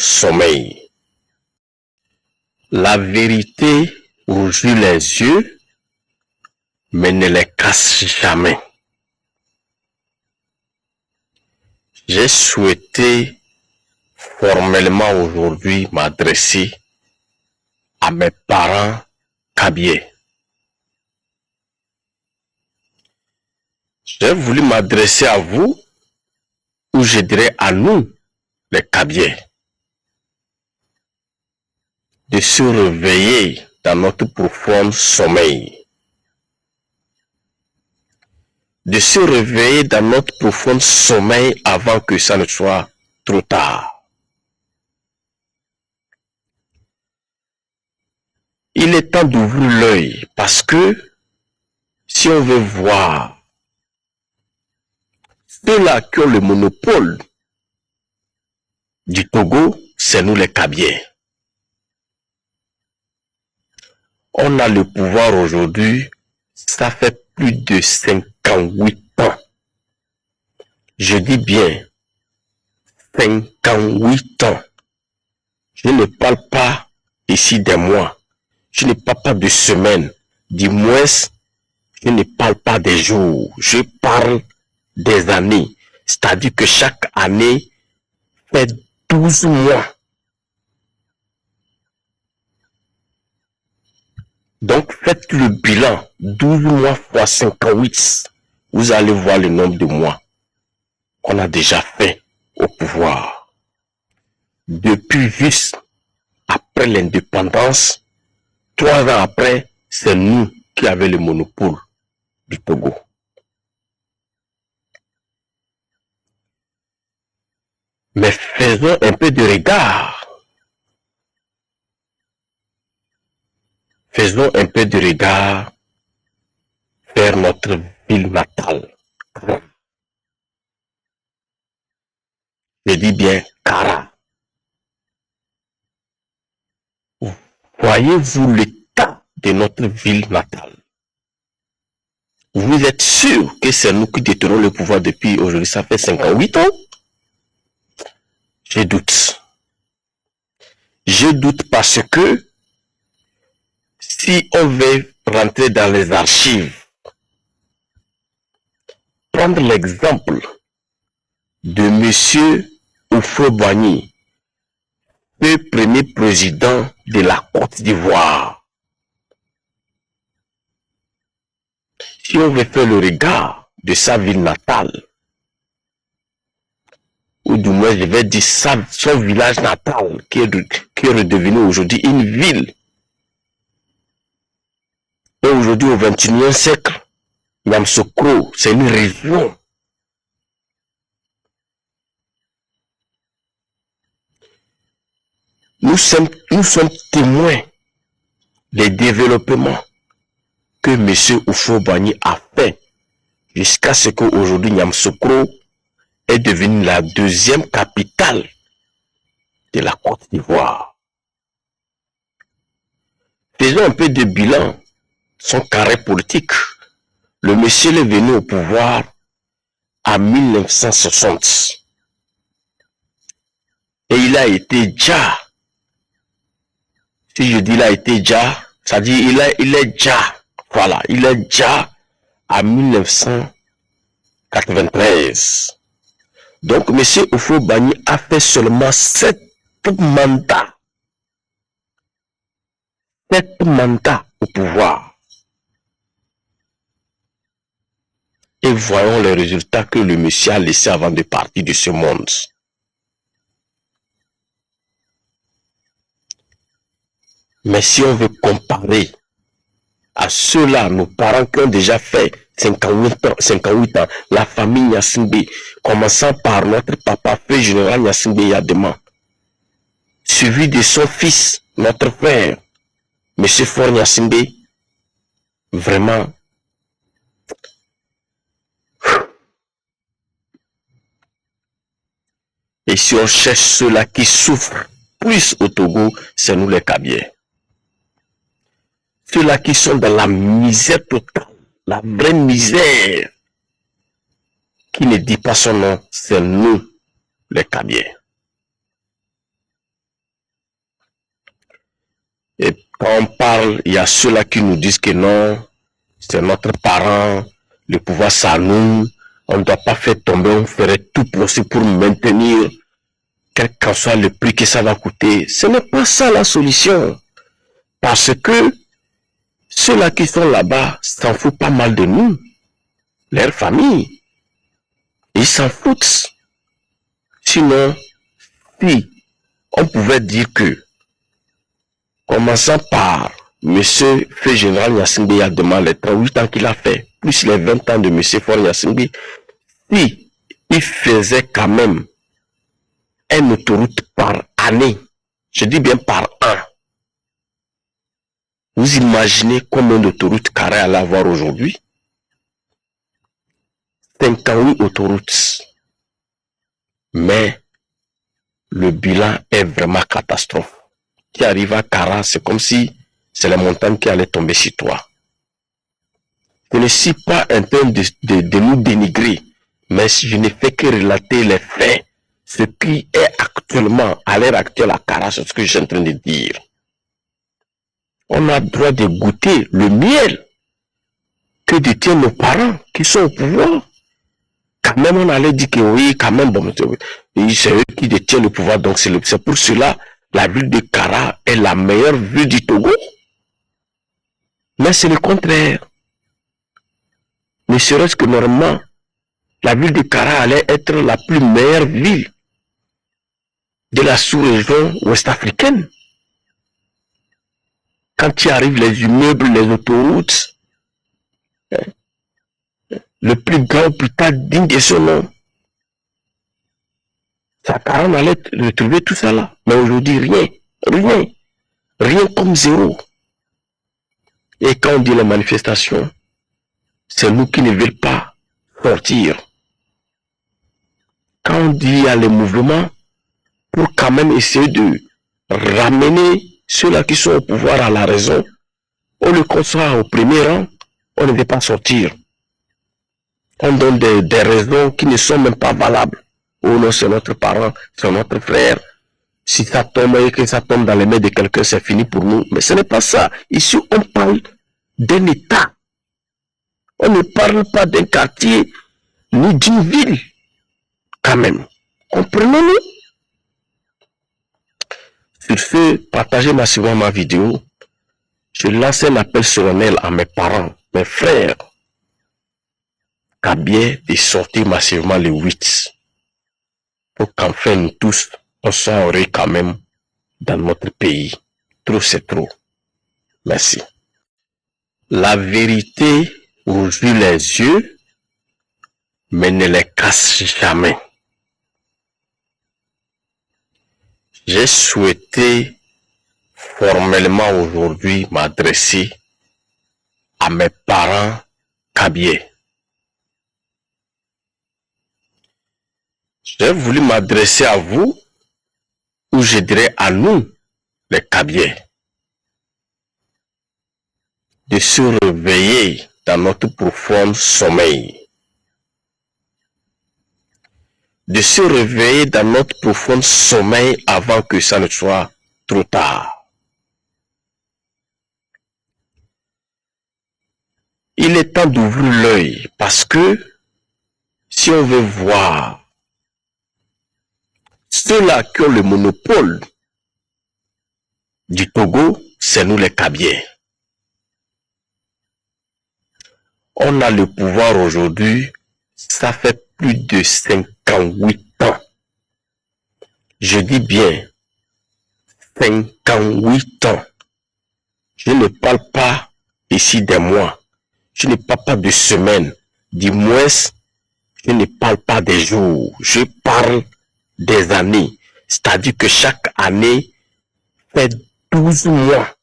sommeil. La vérité rougit les yeux, mais ne les casse jamais. J'ai souhaité formellement aujourd'hui m'adresser à mes parents cabiais. J'ai voulu m'adresser à vous, ou je dirais à nous, les cabiais, de se réveiller dans notre profond sommeil. De se réveiller dans notre profond sommeil avant que ça ne soit trop tard. Il est temps d'ouvrir l'œil parce que si on veut voir ceux-là qui ont le monopole du Togo, c'est nous les cabiais. On a le pouvoir aujourd'hui, ça fait plus de 58 ans. Je dis bien 58 ans. Je ne parle pas ici des mois. Je ne parle pas de semaines. Du moins, je ne parle pas des jours. Je parle des années. C'est-à-dire que chaque année fait 12 mois. Donc, faites le bilan. 12 mois fois 58. Vous allez voir le nombre de mois qu'on a déjà fait au pouvoir. Depuis juste après l'indépendance, 3 ans après, c'est nous qui avons le monopole du Togo. Mais faisons un peu de regard. Faisons un peu de regard vers notre ville natale. Je dis bien Kara. Voyez-vous l'état de notre ville natale? Vous êtes sûr que c'est nous qui détenons le pouvoir depuis aujourd'hui, ça fait 58 ans? Je doute. Je doute parce que si on veut rentrer dans les archives, prendre l'exemple de monsieur Houphouët-Boigny, le premier président de la Côte d'Ivoire. Si on veut faire le regard de sa ville natale, ou du moins je vais dire son village natal, qui est redevenu aujourd'hui une ville. Et aujourd'hui au XXIe siècle, Yamoussoukro, c'est une région. Nous sommes témoins des développements que M. Houphouët-Boigny a fait jusqu'à ce qu'aujourd'hui Yamoussoukro est devenue la deuxième capitale de la Côte d'Ivoire. Faisons un peu de bilan, son carré politique. Le monsieur est venu au pouvoir en 1960. Et il a été déjà, si je dis il a été déjà, ça dit il est déjà, voilà, il est déjà en 1993. Donc, M. Houphouët-Boigny a fait seulement 7 mandats. 7 mandats au pouvoir. Et voyons les résultats que le monsieur a laissés avant de partir de ce monde. Mais si on veut comparer à ceux-là, nos parents qui ont déjà fait 58 ans, la famille Gnassingbé, commençant par notre papa, fait général Gnassingbé Yadema, suivi de son fils, notre frère, M. Faure Gnassingbé, vraiment, et si on cherche ceux-là qui souffrent plus au Togo, c'est nous les Cabiais. Ceux-là qui sont dans la misère totale, la vraie misère, qui ne dit pas son nom, c'est nous, les Cabiais. Quand on parle, il y a ceux-là qui nous disent que non, c'est notre parent, le pouvoir c'est à nous, on ne doit pas faire tomber, on ferait tout possible pour maintenir, quel qu'en soit le prix que ça va coûter. Ce n'est pas ça la solution. Parce que ceux-là qui sont là-bas s'en foutent pas mal de nous, leur famille. Ils s'en foutent. Sinon, si on pouvait dire que, commençant par Monsieur Feu Général Gnassingbé, il y a demain les 38 ans qu'il a fait, plus les 20 ans de Monsieur Faure Gnassingbé, si il faisait quand même une autoroute par année, je dis bien par an, vous imaginez combien d'autoroutes carrées à l'avoir aujourd'hui? 58 autoroutes. Mais le bilan est vraiment catastrophe. Qui arrive à Kara, c'est comme si c'est la montagne qui allait tomber sur toi. Je ne suis pas en train de nous dénigrer, mais je ne fais que relater les faits. Ce qui est actuellement, à l'heure actuelle à Kara, c'est ce que je suis en train de dire. On a le droit de goûter le miel que détiennent nos parents qui sont au pouvoir. Quand même, on allait dire que oui, quand même, bon, c'est eux qui détiennent le pouvoir. Donc, c'est pour cela, la ville de Kara est la meilleure ville du Togo. Mais c'est le contraire. Ne serait-ce que normalement, la ville de Kara allait être la plus meilleure ville de la sous-région ouest-africaine. Quand tu arrives, les immeubles, les autoroutes, le plus grand hôpital digne de son nom, ça, Kara, on allait retrouver tout ça là. Mais aujourd'hui, rien comme zéro. Et quand on dit les manifestations, c'est nous qui ne veulent pas sortir. Quand on dit il y a les mouvements, pour quand même essayer de ramener ceux-là qui sont au pouvoir à la raison, on le soit au premier rang, on ne veut pas sortir. On donne des raisons qui ne sont même pas valables. Oh non, c'est notre parent, c'est notre frère. Si ça tombe et que ça tombe dans les mains de quelqu'un, c'est fini pour nous. Mais ce n'est pas ça. Ici, on parle d'un État. On ne parle pas d'un quartier ni d'une ville. Quand même. Comprenez-nous? Sur ce, partagez massivement ma vidéo. Je lance un appel solennel à mes parents, mes frères, Kabyé, de sortir massivement le 8. Pour qu'enfin nous tous, on soit heureux quand même dans notre pays. Trop c'est trop. Merci. La vérité rougit les yeux, mais ne les casse jamais. J'ai souhaité formellement aujourd'hui m'adresser à mes parents Kabyé. J'ai voulu m'adresser à vous, ou je dirais à nous, les Kabyé, de se réveiller dans notre profond sommeil. De se réveiller dans notre profond sommeil avant que ça ne soit trop tard. Il est temps d'ouvrir l'œil parce que si on veut voir ceux-là qui ont le monopole du Togo, c'est nous les Kabyé. On a le pouvoir aujourd'hui, ça fait plus de 58 ans. Je dis bien 58 ans. Je ne parle pas ici des mois. Je ne parle pas de semaines. Du moins, je ne parle pas des jours. Je parle des années. C'est-à-dire que chaque année fait 12 mois.